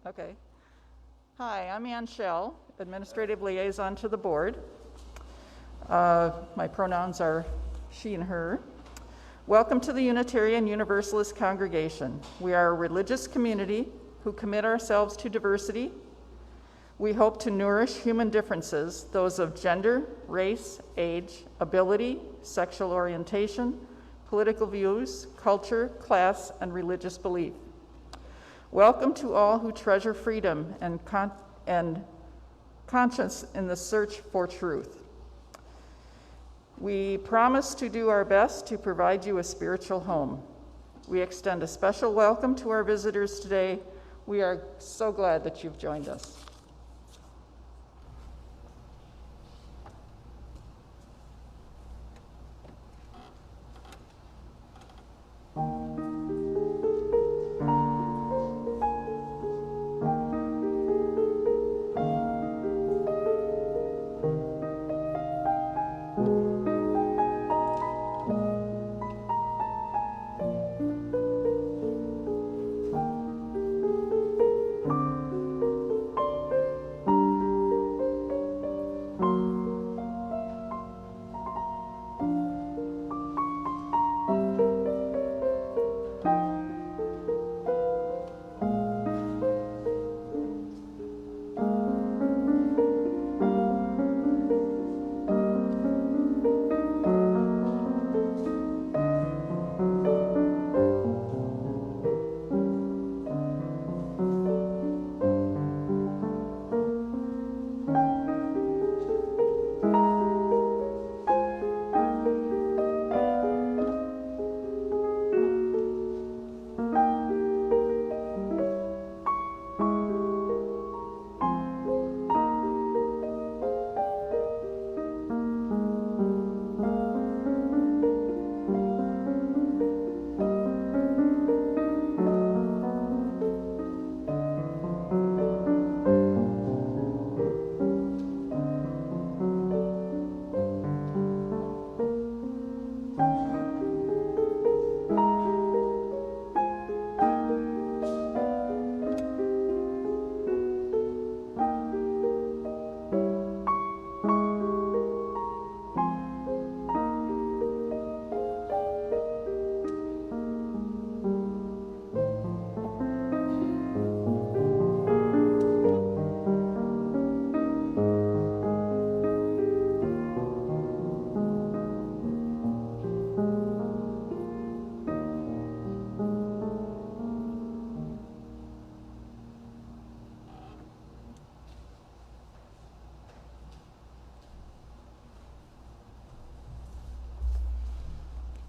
Okay. Hi, I'm Ann Schell, Administrative Liaison to the Board. My pronouns are she and her. Welcome to the Unitarian Universalist Congregation. We are a religious community who commit ourselves to diversity. We hope to nourish human differences, those of gender, race, age, ability, sexual orientation, political views, culture, class, and religious belief. Welcome to all who treasure freedom and conscience in the search for truth. We promise to do our best to provide you a spiritual home. We extend a special welcome to our visitors today. We are so glad that you've joined us.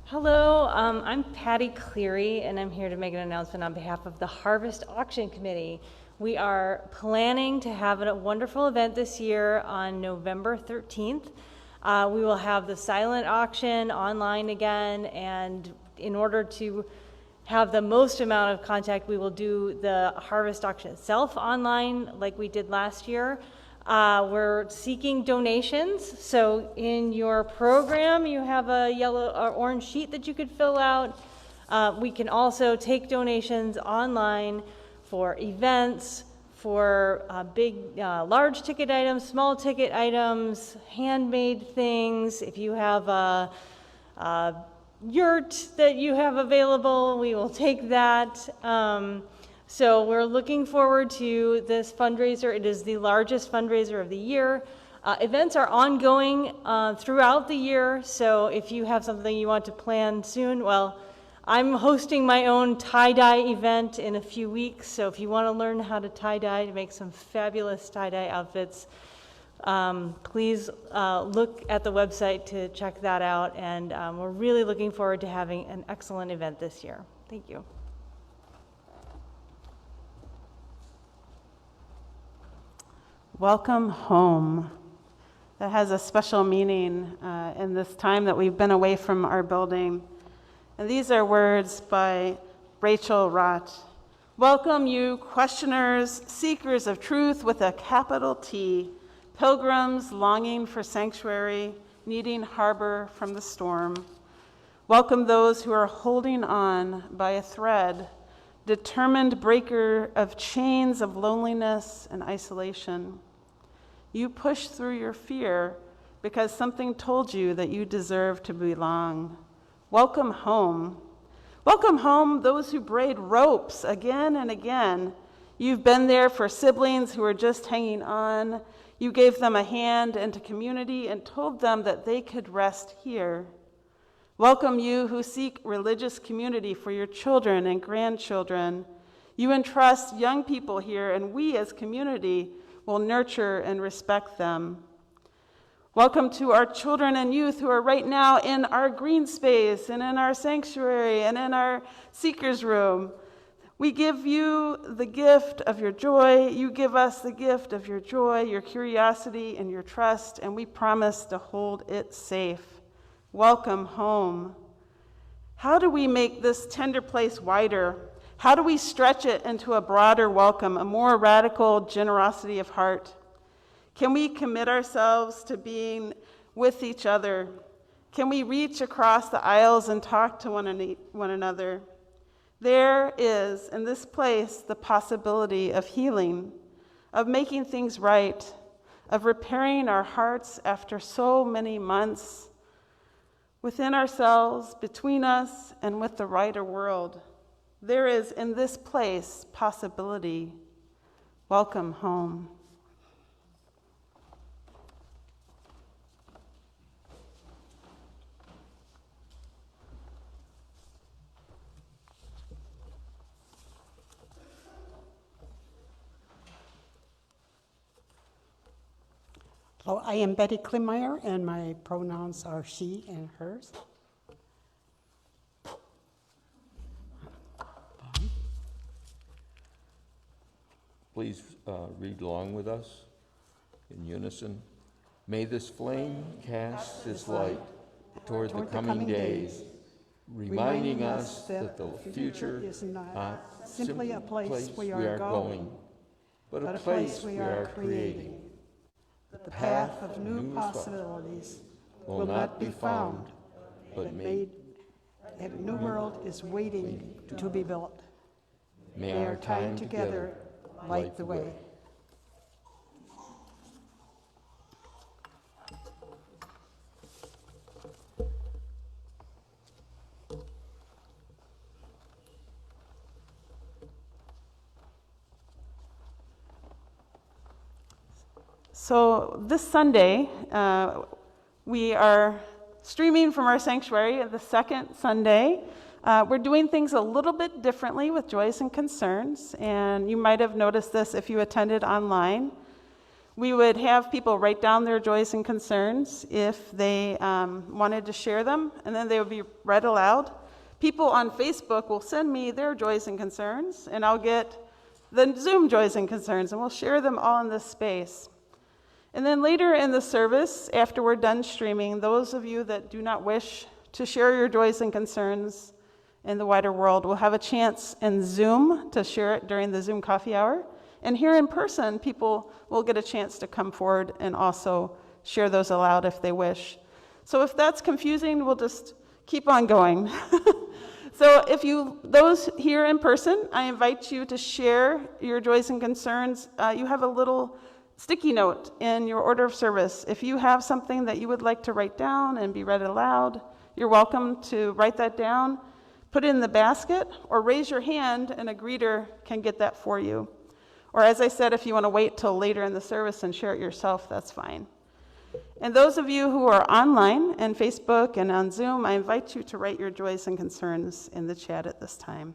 Hello, I'm Patty Cleary, and I'm here to make an announcement on behalf of the Harvest Auction Committee. We are planning to have a wonderful event this year on November 13th. We will have the silent auction online again, and in order to have the most amount of contact, we will do the Harvest Auction itself online like we did last year. We're seeking donations, so in your program you have a yellow or orange sheet that you could fill out. We can also take donations online for events, for large ticket items, small ticket items, handmade things. If you have a yurt that you have available, we will take that. So we're looking forward to this fundraiser. It is the largest fundraiser of the year. Events are ongoing throughout the year, so if you have something you want to plan soon, well, I'm hosting my own tie-dye event in a few weeks, so if you want to learn how to tie-dye to make some fabulous tie-dye outfits, please look at the website to check that out, and we're really looking forward to having an excellent event this year. Thank you. Welcome home. That has a special meaning in this time that we've been away from our building. And these are words by Rachel Rott. Welcome you questioners, seekers of truth with a capital T, pilgrims longing for sanctuary, needing harbor from the storm. Welcome those who are holding on by a thread determined breaker of chains of loneliness and isolation. You pushed through your fear because something told you that you deserve to belong. Welcome home. Welcome home, those who braid ropes again and again. You've been there for siblings who are just hanging on. You gave them a hand into community and told them that they could rest here. Welcome you who seek religious community for your children and grandchildren. You entrust young people here, and we as community will nurture and respect them. Welcome to our children and youth who are right now in our green space and in our sanctuary and in our seekers room. We give you the gift of your joy. You give us the gift of your joy, your curiosity, and your trust, and we promise to hold it safe. Welcome home. How do we make this tender place wider? How do we stretch it into a broader welcome, a more radical generosity of heart? Can we commit ourselves to being with each other? Can we reach across the aisles and talk to one another? There is, in this place, the possibility of healing, of making things right, of repairing our hearts after so many months, within ourselves, between us, and with the wider world. There is, in this place, possibility. Welcome home. Hello, I am Betty Klimmeyer, and my pronouns are she and hers. Please read along with us in unison. May this flame cast its light toward the coming days, reminding us that the future is not simply a place we are going, but a place we are creating. The path of new possibilities will not be found, but made. A new world is waiting to be built. May our time together light the way. So this Sunday, we are streaming from our sanctuary the second Sunday. We're doing things a little bit differently with Joys and Concerns, and you might have noticed this if you attended online. We would have people write down their joys and concerns if they wanted to share them, and then they would be read aloud. People on Facebook will send me their joys and concerns, and I'll get the Zoom joys and concerns, and we'll share them all in this space. And then later in the service, after we're done streaming, those of you that do not wish to share your joys and concerns in the wider world will have a chance in Zoom to share it during the Zoom coffee hour. And here in person, people will get a chance to come forward and also share those aloud if they wish. So if that's confusing, we'll just keep on going. So those here in person, I invite you to share your joys and concerns. You have a little sticky note in your order of service. If you have something that you would like to write down and be read aloud, you're welcome to write that down, put it in the basket, or raise your hand and a greeter can get that for you. Or as I said, if you want to wait till later in the service and share it yourself, that's fine. And those of you who are online and Facebook and on Zoom, I invite you to write your joys and concerns in the chat at this time.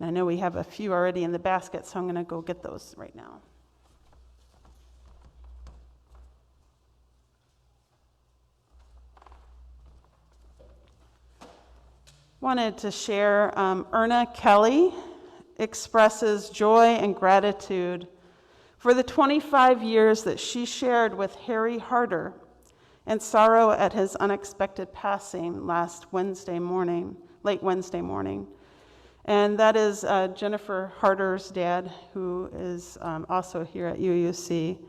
And I know we have a few already in the basket, so I'm going to go get those right now. Wanted to share, Erna Kelly expresses joy and gratitude for the 25 years that she shared with Harry Harder and sorrow at his unexpected passing late Wednesday morning. And that is Jennifer Harder's dad, who is also here at UUC.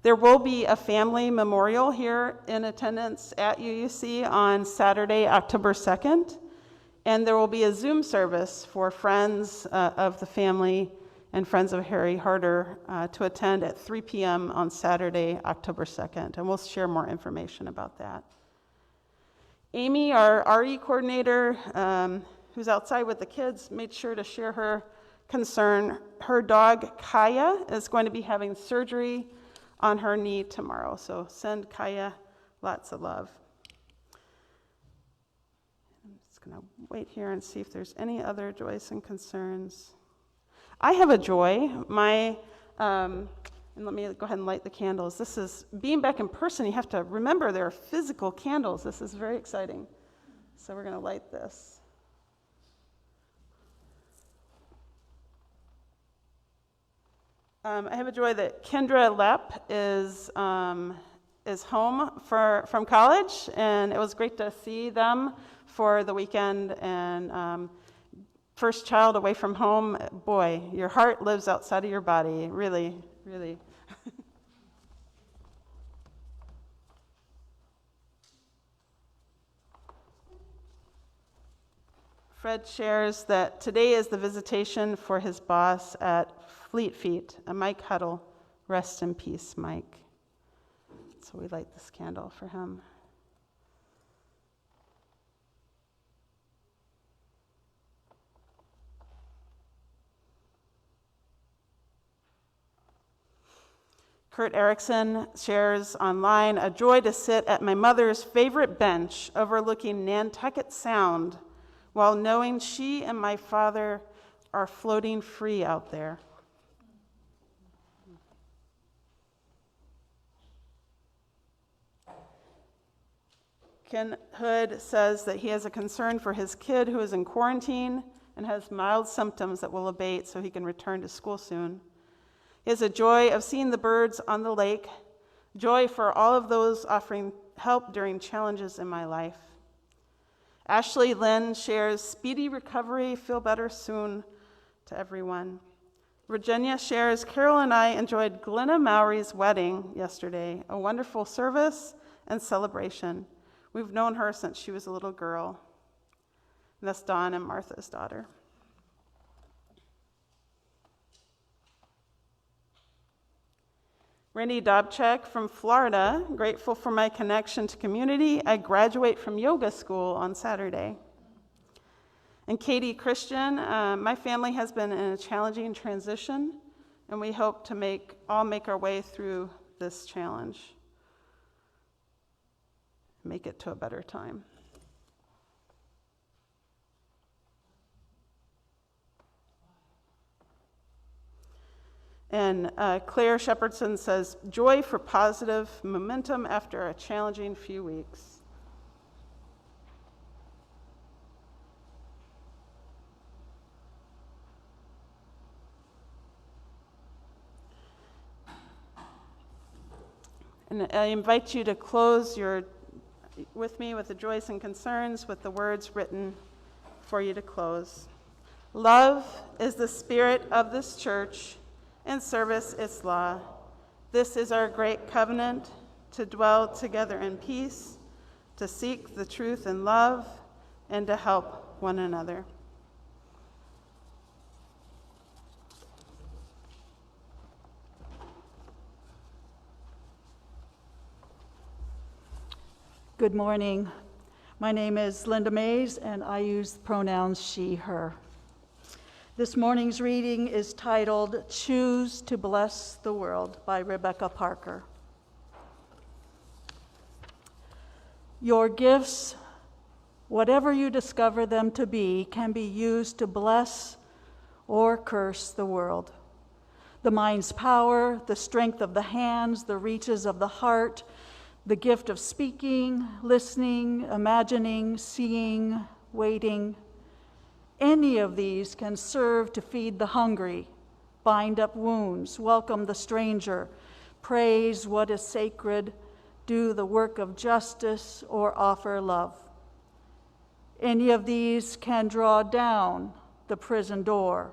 There will be a family memorial here in attendance at UUC on Saturday, October 2nd, and there will be a Zoom service for friends of the family and friends of Harry Harder to attend at 3 p.m. on Saturday, October 2nd, and we'll share more information about that. Amy, our RE coordinator, who's outside with the kids, made sure to share her concern. Her dog, Kaya, is going to be having surgery on her knee tomorrow, so send Kaya lots of love. I'm just going to wait here and see if there's any other joys and concerns. I have a joy. And let me go ahead and light the candles. This is, being back in person, you have to remember there are physical candles. This is very exciting. So we're going to light this. I have a joy that Kendra Lepp is home from college, and it was great to see them for the weekend. And first child away from home, boy, your heart lives outside of your body, really, really. Fred shares that today is the visitation for his boss at Fleet Feet, Mike Huddle. Rest in peace, Mike. So we light this candle for him. Kurt Erickson shares online, a joy to sit at my mother's favorite bench overlooking Nantucket Sound while knowing she and my father are floating free out there. Ken Hood says that he has a concern for his kid who is in quarantine and has mild symptoms that will abate so he can return to school soon. He has a joy of seeing the birds on the lake, joy for all of those offering help during challenges in my life. Ashley Lynn shares speedy recovery, feel better soon to everyone. Virginia shares, Carol and I enjoyed Glenna Mowry's wedding yesterday, a wonderful service and celebration. We've known her since she was a little girl. And that's Dawn and Martha's daughter. Randy Dobchak from Florida, grateful for my connection to community. I graduate from yoga school on Saturday. And Katie Christian, my family has been in a challenging transition, and we hope to all make our way through this challenge. Make it to a better time. And Claire Shepherdson says, joy for positive momentum after a challenging few weeks. And I invite you to close with me with the joys and concerns with the words written for you to close. Love is the spirit of this church, and service its law. This is our great covenant, to dwell together in peace, to seek the truth in love, and to help one another. Good morning. My name is Linda Mays, and I use pronouns she, her. This morning's reading is titled, Choose to Bless the World by Rebecca Parker. Your gifts, whatever you discover them to be, can be used to bless or curse the world. The mind's power, the strength of the hands, the reaches of the heart, the gift of speaking, listening, imagining, seeing, waiting, any of these can serve to feed the hungry, bind up wounds, welcome the stranger, praise what is sacred, do the work of justice, or offer love. Any of these can draw down the prison door,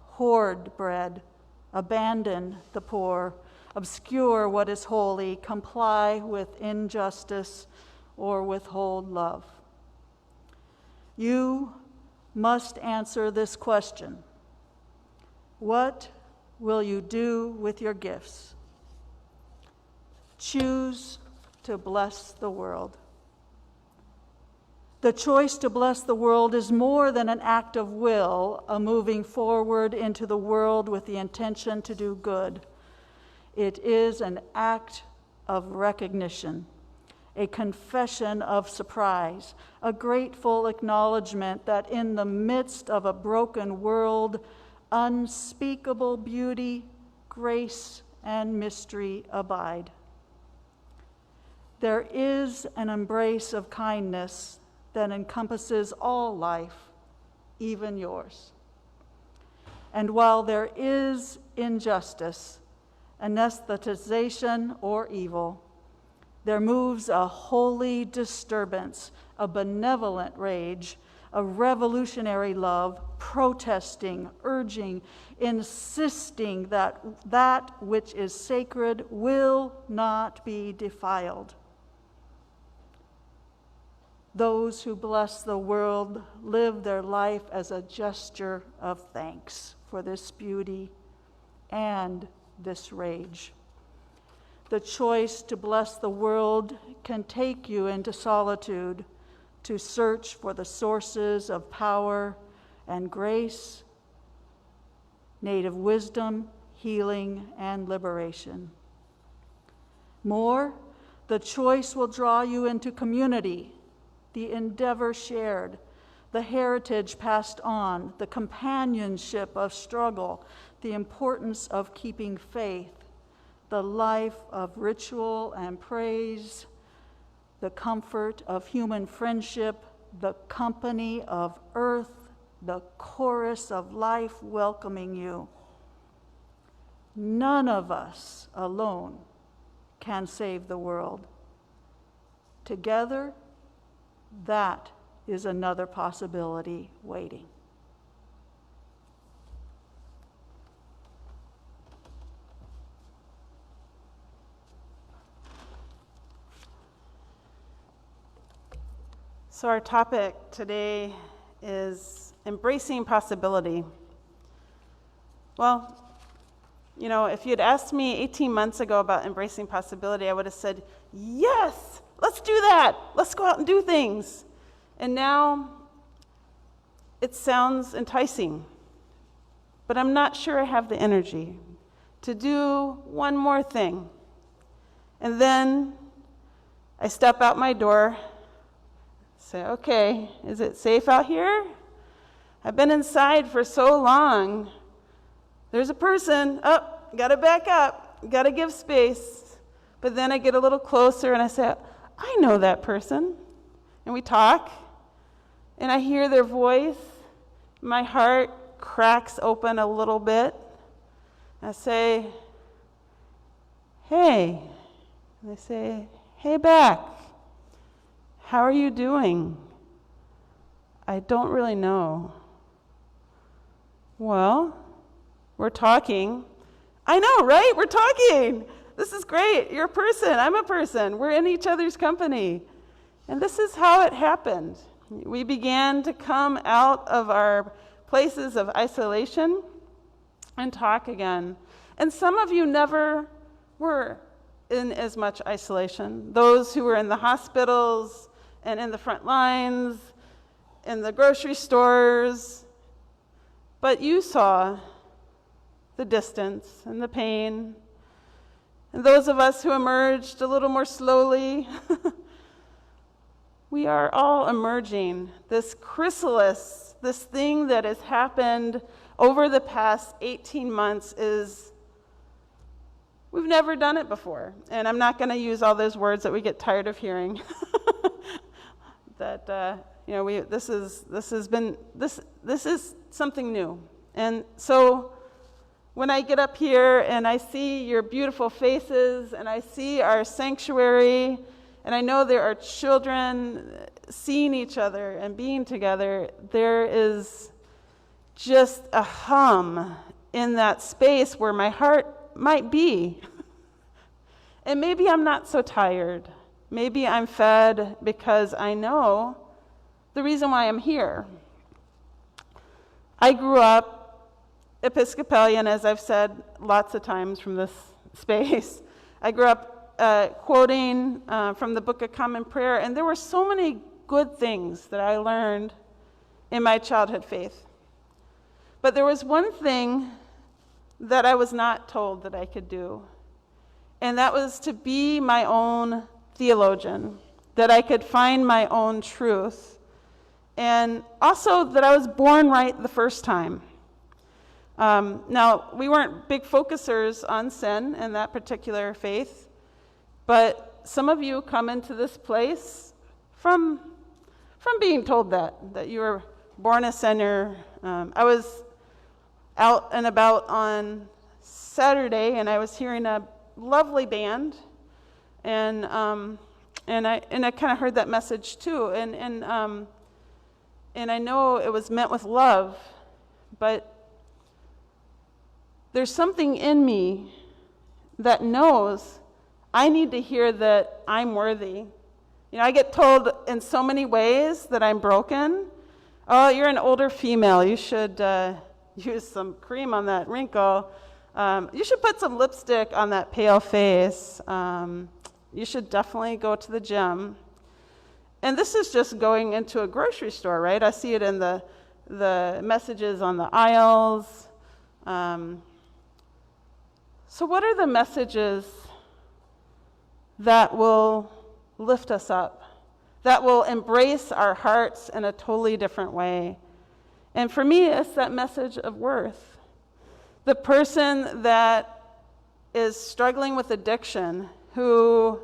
hoard bread, abandon the poor, obscure what is holy, comply with injustice, or withhold love. You must answer this question. What will you do with your gifts? Choose to bless the world. The choice to bless the world is more than an act of will, a moving forward into the world with the intention to do good. It is an act of recognition, a confession of surprise, a grateful acknowledgement that in the midst of a broken world, unspeakable beauty, grace, and mystery abide. There is an embrace of kindness that encompasses all life, even yours. And while there is injustice, anesthetization, or evil, there moves a holy disturbance, a benevolent rage, a revolutionary love, protesting, urging, insisting that that which is sacred will not be defiled. Those who bless the world live their life as a gesture of thanks for this beauty and this rage. The choice to bless the world can take you into solitude to search for the sources of power and grace, native wisdom, healing, and liberation. More, the choice will draw you into community, the endeavor shared, the heritage passed on, the companionship of struggle, the importance of keeping faith, the life of ritual and praise, the comfort of human friendship, the company of earth, the chorus of life welcoming you. None of us alone can save the world. Together, that is another possibility waiting. So our topic today is embracing possibility. Well, you know, if you'd asked me 18 months ago about embracing possibility, I would have said, yes, let's do that. Let's go out and do things. And now it sounds enticing, but I'm not sure I have the energy to do one more thing. And then I step out my door, say, okay, is it safe out here? I've been inside for so long. There's a person, gotta back up, gotta give space. But then I get a little closer and I say, I know that person. And we talk, and I hear their voice. My heart cracks open a little bit. I say, hey. And they say, hey back. How are you doing? I don't really know. Well, we're talking. I know, right? We're talking. This is great. You're a person. I'm a person. We're in each other's company. And this is how it happened. We began to come out of our places of isolation and talk again. And some of you never were in as much isolation. Those who were in the hospitals and in the front lines, in the grocery stores. But you saw the distance and the pain. And those of us who emerged a little more slowly, we are all emerging. This chrysalis, this thing that has happened over the past 18 months is, we've never done it before. And I'm not going to use all those words that we get tired of hearing. That, this is something new. And so when I get up here and I see your beautiful faces and I see our sanctuary, and I know there are children seeing each other and being together, there is just a hum in that space where my heart might be. And maybe I'm not so tired. Maybe I'm fed because I know the reason why I'm here. I grew up Episcopalian, as I've said lots of times from this space. I grew up quoting from the Book of Common Prayer, and there were so many good things that I learned in my childhood faith. But there was one thing that I was not told that I could do, and that was to be my own theologian, that I could find my own truth, and also that I was born right the first time. Now, we weren't big focusers on sin in that particular faith, but some of you come into this place from being told that you were born a sinner. I was out and about on Saturday, and I was hearing a lovely band, and I kind of heard that message too, and I know it was meant with love, but there's something in me that knows I need to hear that I'm worthy. You know, I get told in so many ways that I'm broken. Oh, you're an older female. You should use some cream on that wrinkle. You should put some lipstick on that pale face. You should definitely go to the gym. And this is just going into a grocery store, right? I see it in the messages on the aisles. So what are the messages that will lift us up, that will embrace our hearts in a totally different way? And for me, it's that message of worth. The person that is struggling with addiction, who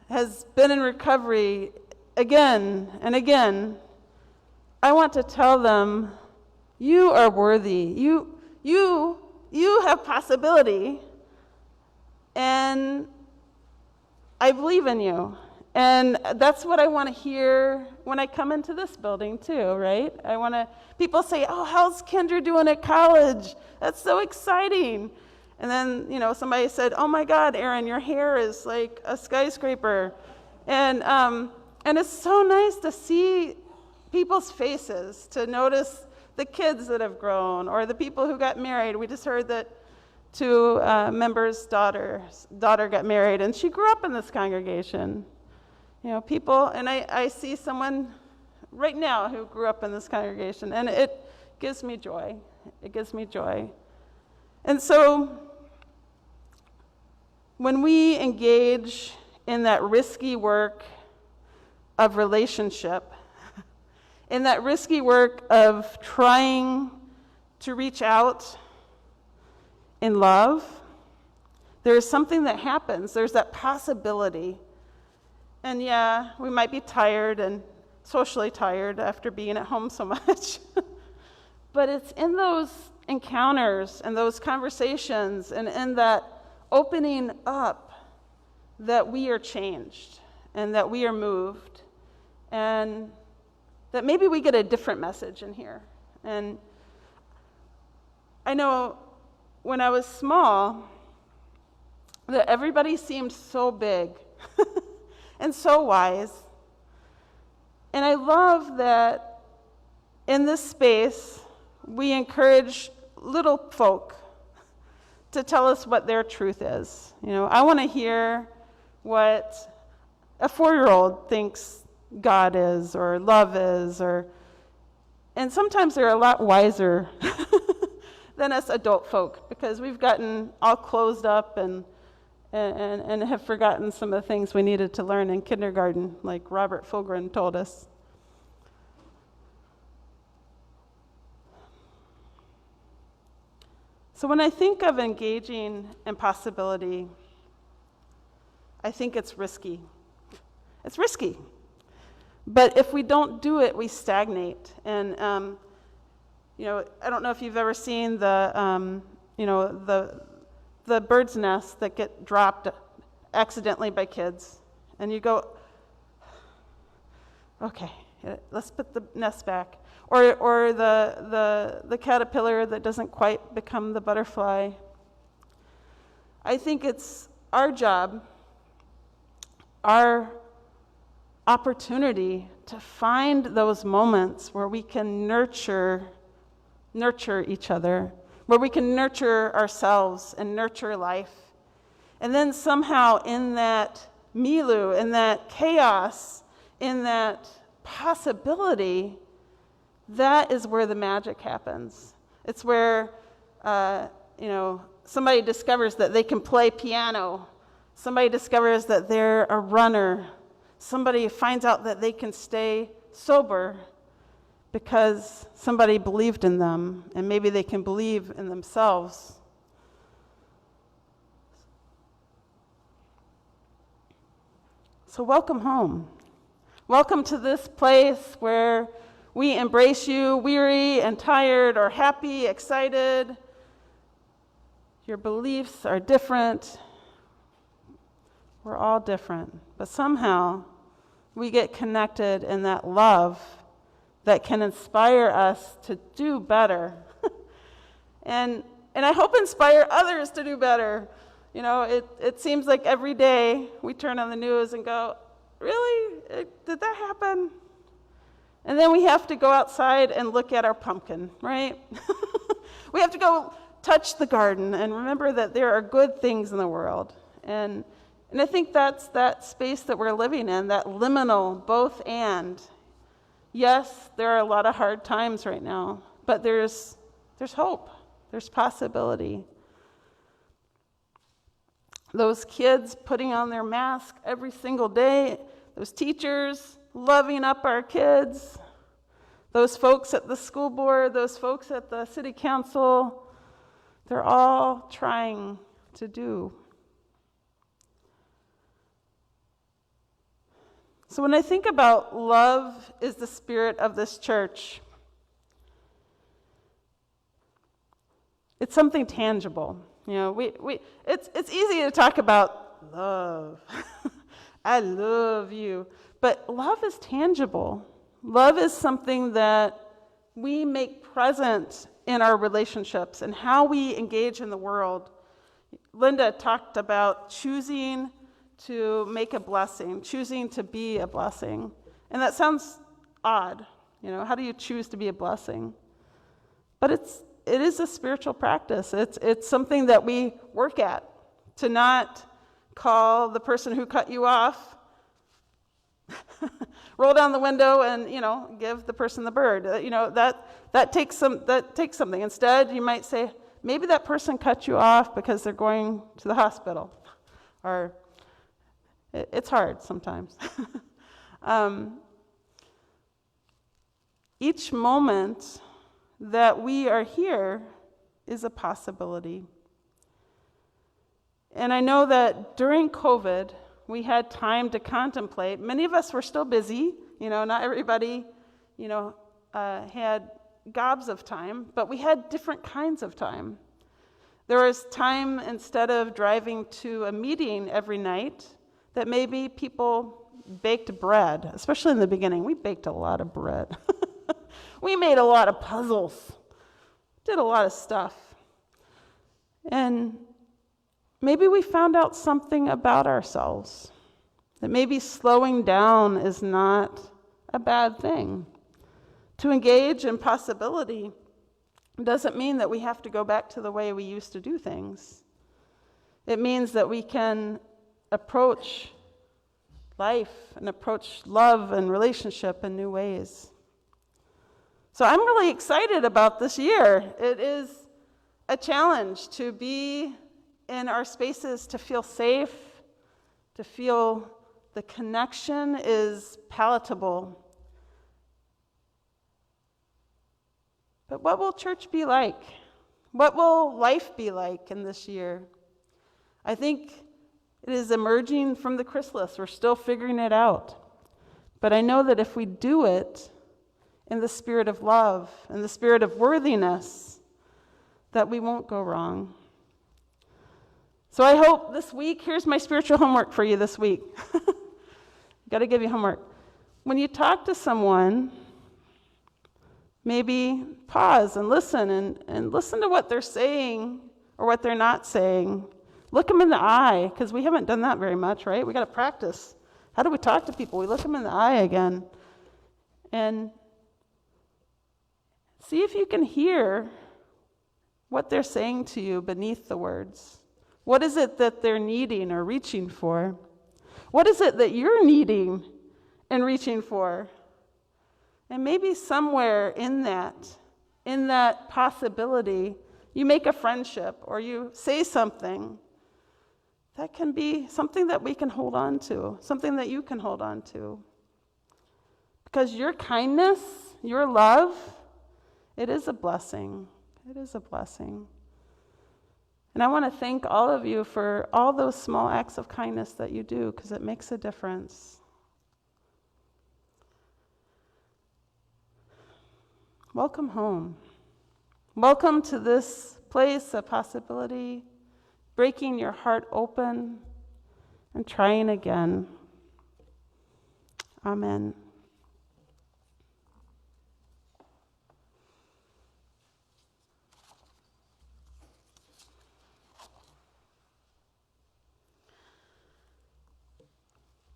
has been in recovery again and again, I want to tell them, you are worthy. You have possibility, and I believe in you. And that's what I want to hear when I come into this building too, right? People say, oh, how's Kendra doing at college? That's so exciting. And then, somebody said, oh my God, Erin, your hair is like a skyscraper. And it's so nice to see people's faces, to notice the kids that have grown, or the people who got married. We just heard that two members' daughter got married, and she grew up in this congregation. People, and I see someone right now who grew up in this congregation, and it gives me joy. It gives me joy. And so, when we engage in that risky work of relationship, in that risky work of trying to reach out in love, there is something that happens. There's that possibility. And yeah, we might be tired and socially tired after being at home so much. But it's in those encounters and those conversations and in that opening up that we are changed and that we are moved, and that maybe we get a different message in here. And I know when I was small that everybody seemed so big and so wise. And I love that in this space we encourage little folk to tell us what their truth is. I want to hear what a 4-year-old thinks God is, or love is, and sometimes they're a lot wiser than us adult folk, because we've gotten all closed up and have forgotten some of the things we needed to learn in kindergarten, like Robert Fulgren told us. So when I think of engaging in possibility, I think it's risky. It's risky. But if we don't do it, we stagnate. And I don't know if you've ever seen the bird's nests that get dropped accidentally by kids, and you go, okay, let's put the nest back. Or the caterpillar that doesn't quite become the butterfly. I think it's our job, our opportunity to find those moments where we can nurture each other, where we can nurture ourselves and nurture life. And then somehow in that milieu, in that chaos, in that possibility, that is where the magic happens. It's where, somebody discovers that they can play piano. Somebody discovers that they're a runner. Somebody finds out that they can stay sober because somebody believed in them, and maybe they can believe in themselves. So welcome home. Welcome to this place where we embrace you, weary and tired, or happy, excited. Your beliefs are different. We're all different. But somehow we get connected in that love that can inspire us to do better. and I hope inspire others to do better. It seems like every day we turn on the news and go, really? Did that happen? And then we have to go outside and look at our pumpkin, right? We have to go touch the garden and remember that there are good things in the world. And I think that's that space that we're living in, that liminal both and. Yes, there are a lot of hard times right now, but there's hope. There's possibility. Those kids putting on their mask every single day, those teachers loving up our kids, those folks at the school board, those folks at the city council, they're all trying to do. So when I think about love is the spirit of this church, it's something tangible. It's easy to talk about love. I love you. But love is tangible. Love is something that we make present in our relationships and how we engage in the world. Linda talked about choosing to make a blessing, choosing to be a blessing. And that sounds odd. How do you choose to be a blessing? But it is a spiritual practice. It's something that we work at, to not call the person who cut you off, roll down the window and, give the person the bird. That takes something. Instead, you might say, maybe that person cut you off because they're going to the hospital. Or it's hard sometimes. Each moment that we are here is a possibility. And I know that during COVID, we had time to contemplate. Many of us were still busy. Not everybody, had gobs of time, but we had different kinds of time. There was time, instead of driving to a meeting every night, that maybe people baked bread, especially in the beginning. We baked a lot of bread. We made a lot of puzzles, did a lot of stuff. And maybe we found out something about ourselves, that maybe slowing down is not a bad thing. To engage in possibility doesn't mean that we have to go back to the way we used to do things. It means that we can approach life and approach love and relationship in new ways. So I'm really excited about this year. It is a challenge to be in our spaces, to feel safe, to feel the connection is palatable. But what will church be like? What will life be like in this year? I think it is emerging from the chrysalis. We're still figuring it out. But I know that if we do it in the spirit of love, in the spirit of worthiness, that we won't go wrong. So I hope this week, here's my spiritual homework for you this week. Got to give you homework. When you talk to someone, maybe pause and listen to what they're saying or what they're not saying. Look them in the eye, because we haven't done that very much, right? We got to practice. How do we talk to people? We look them in the eye again. And see if you can hear what they're saying to you beneath the words. What is it that they're needing or reaching for? What is it that you're needing and reaching for? And maybe somewhere in that possibility, you make a friendship or you say something that can be something that we can hold on to, something that you can hold on to. Because your kindness, your love, it is a blessing. It is a blessing. And I want to thank all of you for all those small acts of kindness that you do, because it makes a difference. Welcome home. Welcome to this place of possibility, breaking your heart open and trying again. Amen.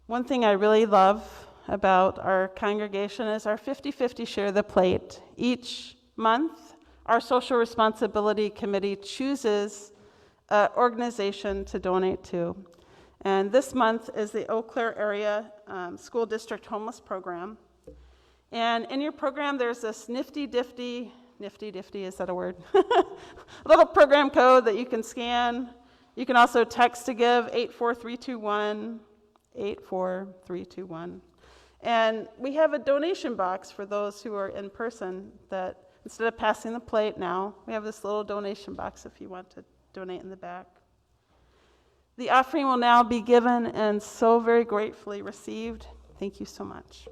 One thing I really love about our congregation is our 50-50 share the plate. Each month, our social responsibility committee chooses an organization to donate to. And this month is the Eau Claire Area School District Homeless Program. And in your program, there's this nifty, is that a word? Little program code that you can scan. You can also text to give 84321. 84321. And we have a donation box for those who are in person that instead of passing the plate now, we have this little donation box if you want to donate in the back. The offering will now be given and so very gratefully received. Thank you so much.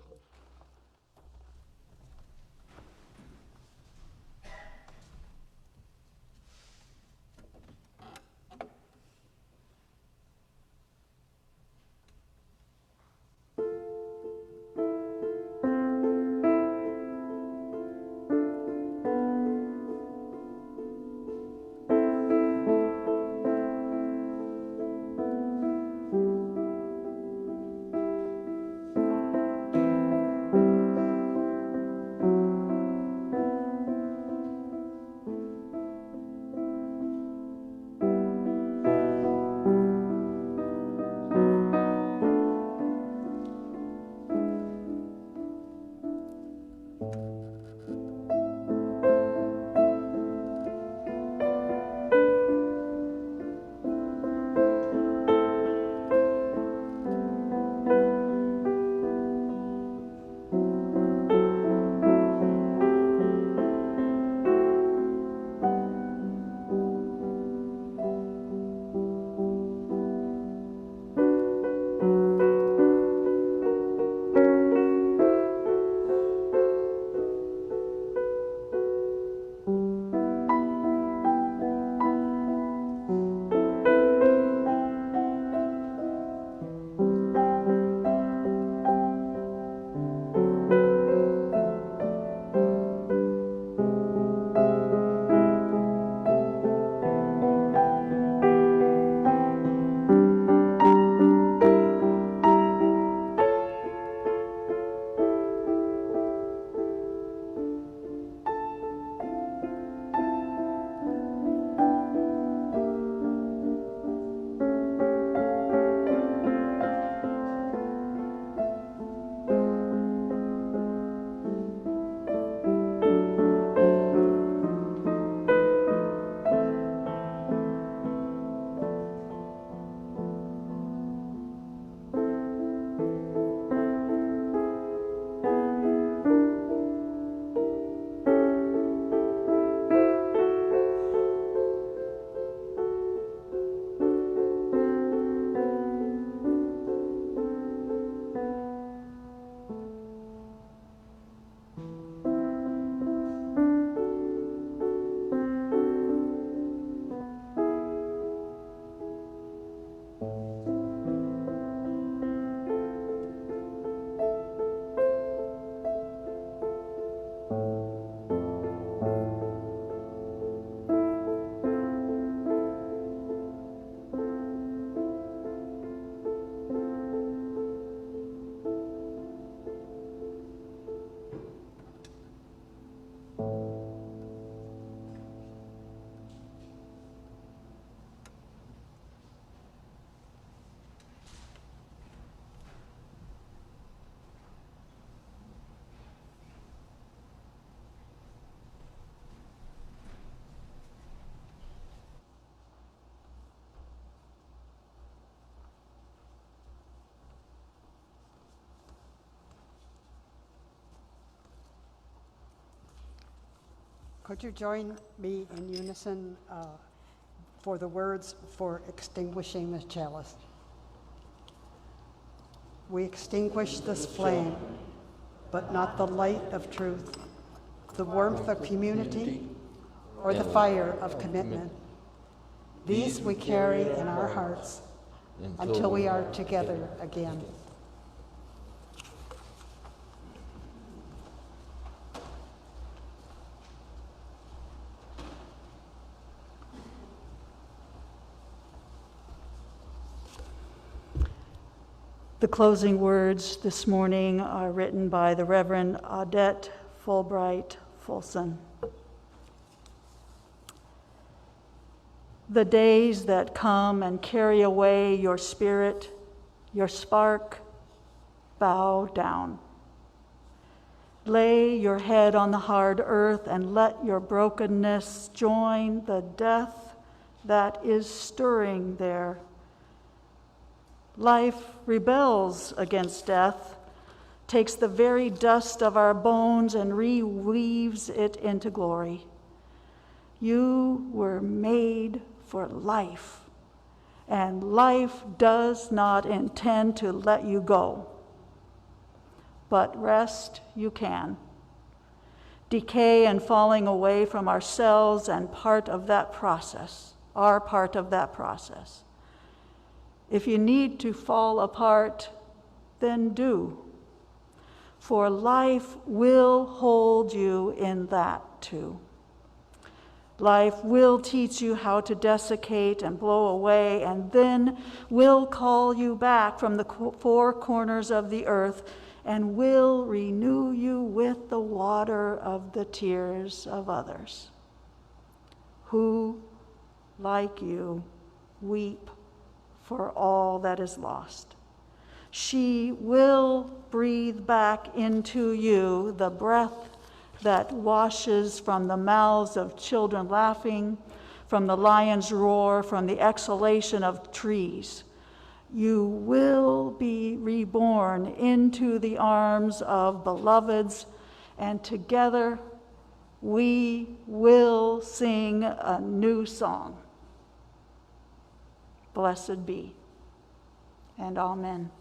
Could you join me in unison for the words for extinguishing the chalice? We extinguish this flame, but not the light of truth, the warmth of community, or the fire of commitment. These we carry in our hearts until we are together again. The closing words this morning are written by the Reverend Audette Fulbright Fulson. The days that come and carry away your spirit, your spark, bow down. Lay your head on the hard earth and let your brokenness join the death that is stirring there. Life rebels against death, takes the very dust of our bones and reweaves it into glory. You were made for life, and life does not intend to let you go. But rest you can. Decay and falling away from ourselves and part of that process, are part of that process. If you need to fall apart, then do. For life will hold you in that too. Life will teach you how to desiccate and blow away, and then will call you back from the four corners of the earth and will renew you with the water of the tears of others who, like you, weep for all that is lost. She will breathe back into you the breath that washes from the mouths of children laughing, from the lion's roar, from the exhalation of trees. You will be reborn into the arms of beloveds, and together we will sing a new song. Blessed be, and amen.